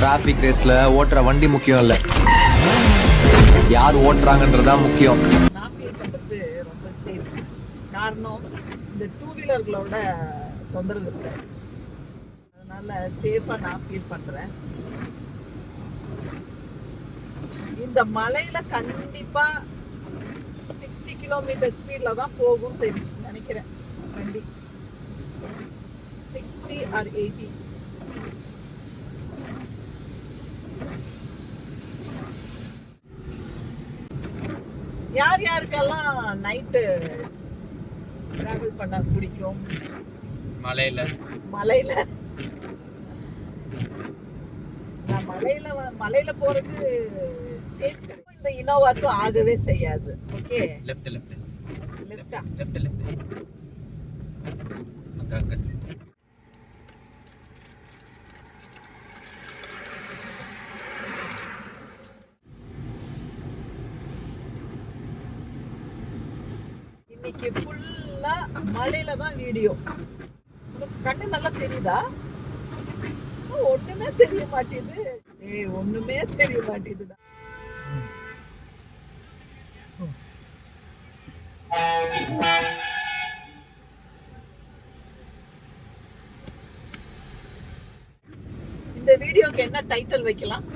Traffic ரேஸ்ல ஓட்டுற வண்டி முக்கியம் இல்ல, யார் ஓட்டுறாங்கன்றதா முக்கியம். நான் ஃபீல் பண்றது ரொம்ப சேஃப். காரணம் இந்த டூ வீலர்களோட தொந்தரவு இருக்கு, அதனால சேஃபா நான் ஃபீல் பண்றேன். இந்த மலையில கண்டிப்பா 60 கிலோமீட்டர் ஸ்பீட்ல தான் போகும் நினைக்கிறேன் வண்டி. 60 or 80. யார் யாருக்கெல்லாம் நைட்டு டிராவல் பண்ண பிடிக்கும்? மலையில நான் மலையில போறது சேஃப் கிடையாது. இந்த இனோவாக்கு ஆகவே செய்யாது. ஓகே, லெஃப்ட் லெஃப்டா? அங்க இன்னைக்கு ஃபுல்லா மலையில தான் வீடியோ. உனக்கு கண்ணு நல்லா தெரியுதா? ஒண்ணுமே தெரிய மாட்டேது. ஒண்ணுமே தெரிய மாட்டேதுடா. இந்த வீடியோக்கு என்ன டைட்டில் வைக்கலாம்?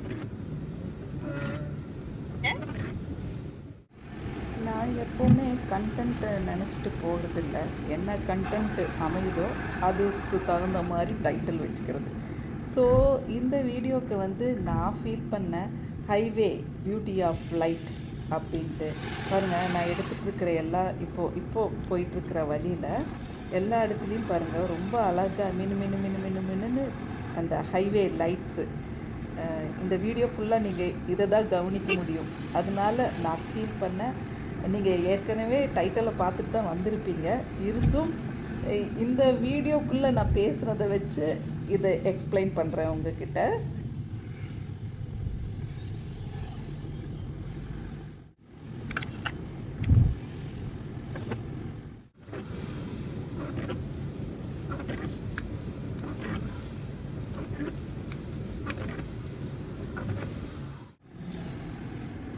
நான் எப்போவுமே கண்டென்ட்டை நினச்சிட்டு போகிறதில்ல. என்ன கண்டென்ட் அமையுதோ அதுக்கு தகுந்த மாதிரி டைட்டில் வச்சுக்கிறது. ஸோ இந்த வீடியோவுக்கு வந்து நான் ஃபீல் பண்ண ஹைவே பியூட்டி ஆஃப் லைட் அப்படின்ட்டு பாருங்கள். நான் எடுத்துகிட்டு இருக்கிற இப்போது போயிட்டுருக்கிற வழியில் எல்லா இடத்துலையும் பாருங்கள் ரொம்ப அழகாக மின்னு அந்த ஹைவே லைட்ஸு. இந்த வீடியோ ஃபுல்லாக நீங்கள் இதை தான் கவனிக்க முடியும். அதனால நான் ஃபீல் பண்ண, நீங்கள் ஏற்கனவே டைட்டிலை பார்த்துட்டு தான் வந்திருப்பீங்க, இருந்தும் இந்த வீடியோக்குள்ளே நான் பேசுகிறத வச்சு இதை எக்ஸ்பிளைன் பண்ணுறேன் உங்ககிட்ட.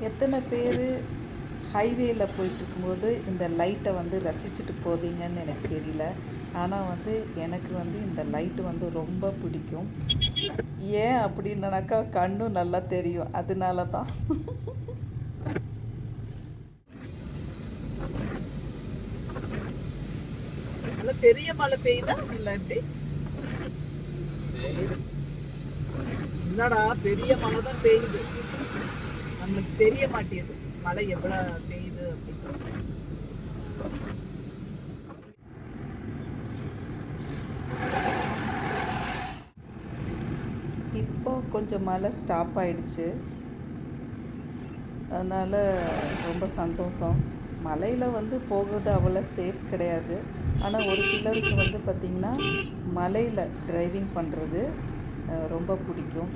எத்தனை பேர் ஹைவேயில் போயிட்டுருக்கும்போது இந்த லைட்டை வந்து ரசிச்சுட்டு போவீங்கன்னு எனக்கு தெரியல. ஆனால் வந்து எனக்கு வந்து இந்த லைட்டு வந்து ரொம்ப பிடிக்கும். ஏன் அப்படின்னாக்கா கண்ணும் நல்லா தெரியும், அதனால தான். பெரிய மழை பெய்யுதா இல்லை எப்படி? என்னடா பெரிய மழை தான் பெய்யுது, நம்மளுக்கு தெரிய மாட்டேங்குது மழை எவ்வளவு பெய்யுது அப்படின்னு. இப்போ கொஞ்சம் மழை ஸ்டாப் ஆயிடுச்சு, அதனால் ரொம்ப சந்தோஷம். மலையில் வந்து போகிறது அவ்வளோ சேஃப் கிடையாது. ஆனால் ஒரு சிலருக்கு வந்து பார்த்திங்கன்னா மலையில் டிரைவிங் பண்ணுறது ரொம்ப பிடிக்கும்.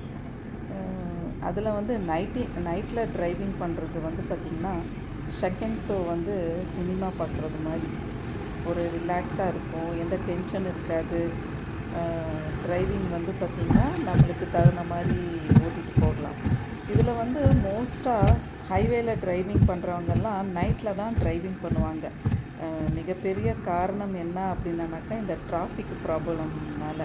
அதில் வந்து நைட்டில் டிரைவிங் பண்ணுறது வந்து பார்த்திங்கன்னா செகண்ட் ஷோ வந்து சினிமா பார்க்குறது மாதிரி ஒரு ரிலாக்ஸாக இருக்கும், எந்த டென்ஷன் இருக்காது. டிரைவிங் வந்து பார்த்திங்கன்னா நம்மளுக்கு தகுந்த மாதிரி ஓட்டிகிட்டு போகலாம். இதில் வந்து மோஸ்ட்டாக ஹைவேல டிரைவிங் பண்ணுறவங்கெல்லாம் நைட்டில் தான் டிரைவிங் பண்ணுவாங்க. மிகப்பெரிய காரணம் என்ன அப்படின்னாக்கா இந்த டிராஃபிக் ப்ராப்ளம்னால.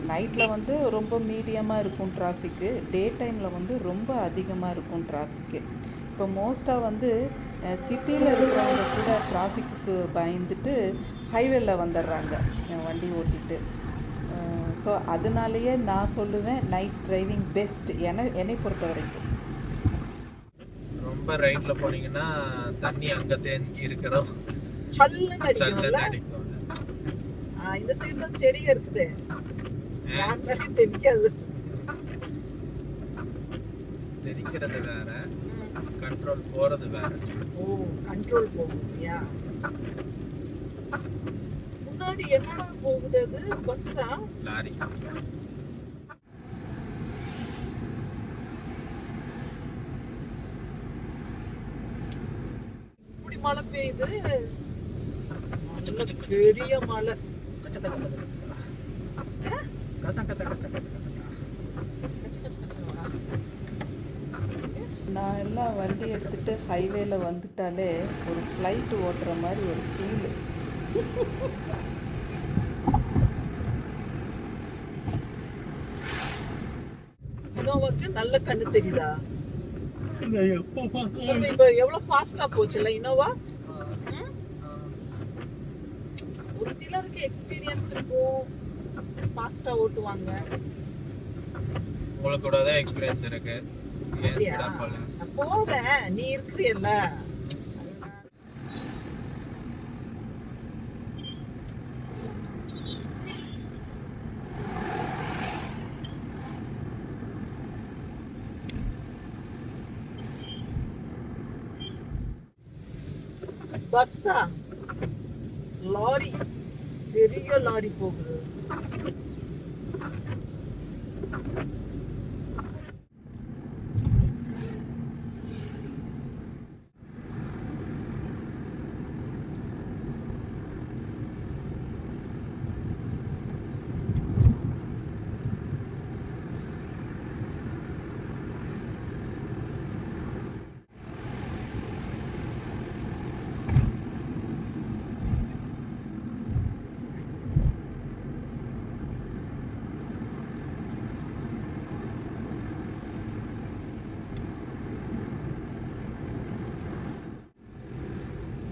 நைட்டில் வந்து ரொம்ப மீடியமாக இருக்கும் டிராஃபிக்கு, டே டைமில் வந்து ரொம்ப அதிகமாக இருக்கும் டிராஃபிக்கு. இப்போ மோஸ்ட்டாக வந்து சிட்டியில் இருக்கிறவங்க கூட டிராஃபிக்கு பயந்துட்டு ஹைவேல வந்துடுறாங்க வண்டி ஓட்டிட்டு. ஸோ அதனாலேயே நான் சொல்லுவேன் நைட் டிரைவிங் பெஸ்ட் என்னை பொறுத்த வரைக்கும். ரொம்ப ரைட்ல போனீங்கன்னா தண்ணி அங்க தேங்கி இருக்கிறோம், சல்லுன்னு அடிக்கும். இந்த சைடு தான் செடிங்க இருக்குது, தெரியாது. தெரிக்கிறது வேற, கண்ட்ரோல் போறது வேற. ஓ, கண்ட்ரோல் போகுதுயா. முன்னாடி என்னடா போகுது, அது பஸ்ஸா லாரி? இப்படி மழை பெய்யுது, பெரிய மழை. எல்லாம் வண்டி எடுத்துகிட்டு ஹைவேல வந்துட்டாலே ஒரு ஃப்ளைட் ஓட்டுற மாதிரி ஒரு ஃபீலு. இனோவாக்கு நல்ல கண்ணு தெரியுதா? இந்த எப்போ பார்த்தாலும் சொல்லுங்க, இப்ப எவ்வளவு ஃபாஸ்டா போச்சுல்ல இனோவா? ம்? ஒரு சிலருக்கு எக்ஸ்பீரியன்ஸ் இருக்கும், ஃபாஸ்டா ஓட்டுவாங்க. உங்களுக்கு கூட தான் எக்ஸ்பீரியன்ஸ் இருக்கு. ஏன் அப்படியா? ஸ்பீடா போல? நான் போவேன், நீ இருக்கிறியல்ல. பஸ்ஸா? லாரி, பெரிய லாரி போகுது.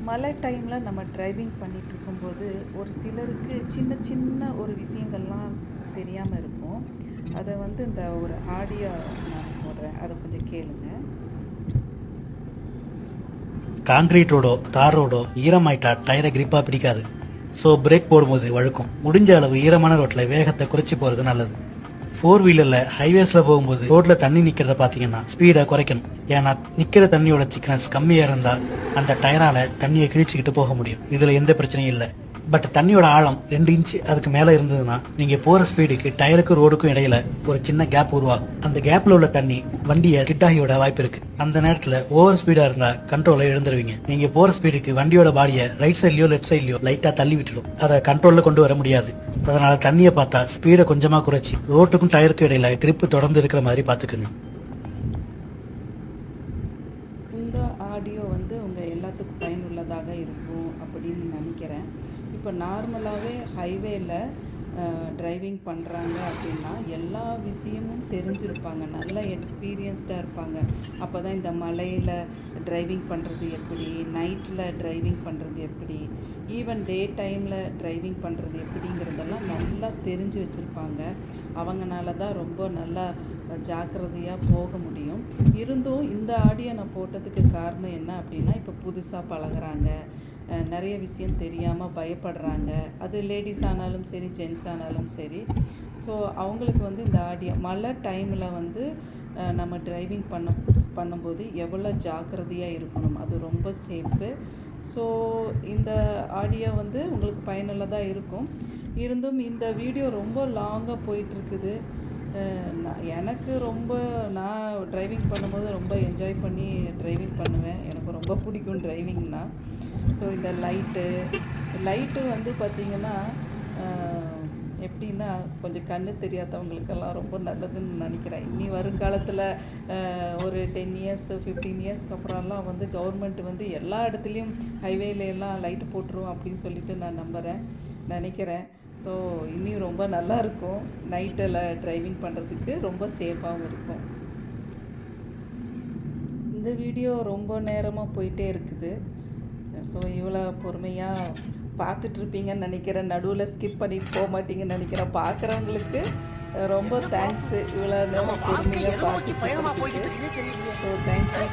மழை டைமில் நம்ம டிரைவிங் பண்ணிகிட்டு இருக்கும்போது ஒரு சிலருக்கு சின்ன சின்ன ஒரு விஷயங்கள்லாம் தெரியாமல் இருக்கும். அதை வந்து இந்த ஒரு ஆடியோ நான் போடுறேன், அதை கொஞ்சம் கேளுங்க. காங்கிரீட் ரோடோ தார் ரோடோ ஈரமாயிட்டா டயரை கிரிப்பா பிடிக்காது. ஸோ பிரேக் போடும்போது வழுக்கும். முடிஞ்ச அளவு ஈரமான ரோட்டில் வேகத்தை குறைச்சி போகிறது நல்லது. 4 வீலர்ல ஹைவேஸ்ல போகும்போது ரோட்ல தண்ணி நிக்கிறத பாத்தீங்கன்னா ஸ்பீடை குறைக்கணும். ஏன்னா நிக்கிற தண்ணியோட திக்னஸ் கம்மியா இருந்தா அந்த டயரால தண்ணியை கிழிச்சுக்கிட்டு போக முடியும். இதுல எந்த பிரச்சனையும் இல்லை. பட் தண்ணியோட ஆழம் 2 இன்ச் அதுக்கு மேல இருந்ததுன்னா நீங்க போற ஸ்பீடுக்கு டயருக்கும் ரோடுக்கும் இடையில ஒரு சின்ன கேப் உருவாகும். அந்த கேப்ல உள்ள தண்ணி வண்டியை கிட்டாகியோட வாய்ப்பு இருக்கு. அந்த நேரத்துல ஓவர் ஸ்பீடா இருந்தா கண்ட்ரோலை இழந்துருவீங்க. நீங்க போற ஸ்பீடுக்கு வண்டியோட பாடியை ரைட் சைட்லயோ லெஃப்ட் சைட்லயோ லைட்டா தள்ளி விட்டுடும். அதை கண்ட்ரோல்ல கொண்டு வர முடியாது. அதனால தண்ணியை பார்த்தா ஸ்பீடை கொஞ்சமா குறைச்சி ரோட்டுக்கும் டயருக்கும் இடையில கிரிப் தொடர்ந்து இருக்கிற மாதிரி பாத்துக்குங்க. இந்த ஆடியோ வந்து உங்கள் எல்லாத்துக்கும் பயனுள்ளதாக இருக்கும் அப்படின்னு நினைக்கிறேன். இப்போ நார்மலாகவே ஹைவேல டிரைவிங் பண்ணுறாங்க அப்படின்னா எல்லா விஷயமும் தெரிஞ்சிருப்பாங்க, நல்ல எக்ஸ்பீரியன்ஸ்டாக இருப்பாங்க. அப்போ தான் இந்த மலையில் டிரைவிங் பண்ணுறது எப்படி, நைட்டில் டிரைவிங் பண்ணுறது எப்படி, ஈவன் டே டைமில் டிரைவிங் பண்ணுறது எப்படிங்கிறதெல்லாம் நல்லா தெரிஞ்சு வச்சுருப்பாங்க. அவங்கனால தான் ரொம்ப நல்லா ஜாக்கிரதையாக போக முடியும். இருந்தும் இந்த ஆடியோ நான் போட்டதுக்கு காரணம் என்ன அப்படின்னா, இப்போ புதுசாக பழகுறாங்க, நிறைய விஷயம் தெரியாமல் பயப்படுறாங்க. அது லேடிஸ் ஆனாலும் சரி, ஜென்ஸ் ஆனாலும் சரி. ஸோ அவங்களுக்கு வந்து இந்த ஆடியோ மழை டைமில் வந்து நம்ம டிரைவிங் பண்ணும்போது எவ்வளோ ஜாக்கிரதையாக இருக்கணும், அது ரொம்ப சேஃபு. ஸோ இந்த ஆடியோ வந்து உங்களுக்கு பயனுள்ளதாக இருக்கும். இருந்தும் இந்த வீடியோ ரொம்ப லாங்காக போயிட்டுருக்குது. எனக்கு நான் டிரைவிங் பண்ணும்போது ரொம்ப என்ஜாய் பண்ணி டிரைவிங் பண்ணுவேன். எனக்கு ரொம்ப பிடிக்கும் டிரைவிங்னா. ஸோ இந்த லைட்டு வந்து பார்த்திங்கன்னா எப்படின்னா கொஞ்சம் கண்ணு தெரியாதவங்களுக்கெல்லாம் ரொம்ப நல்லதுன்னு நினைக்கிறேன். இனி வருங்காலத்தில் ஒரு 10 இயர்ஸ் 15 இயர்ஸ்க்கு அப்புறம்லாம் வந்து கவர்மெண்ட் வந்து எல்லா இடத்துலையும் ஹைவேல எல்லாம் லைட்டு போட்டுரும் அப்படின்னு சொல்லிட்டு நான் நினைக்கிறேன். ஸோ இன்னும் ரொம்ப நல்லாயிருக்கும். நைட்டில் டிரைவிங் பண்ணுறதுக்கு ரொம்ப சேஃபாகவும் இருக்கும். இந்த வீடியோ ரொம்ப நேரமாக போயிட்டே இருக்குது. ஸோ இவ்வளோ பொறுமையாக பார்த்துட்ருப்பீங்கன்னு நினைக்கிறேன். நடுவில் ஸ்கிப் பண்ணிட்டு போக மாட்டீங்கன்னு நினைக்கிறேன். பார்க்குறவங்களுக்கு ரொம்ப தேங்க்ஸ். இவ்வளோ நேரம் பொறுமையாக பார்த்துட்டு. So thank you.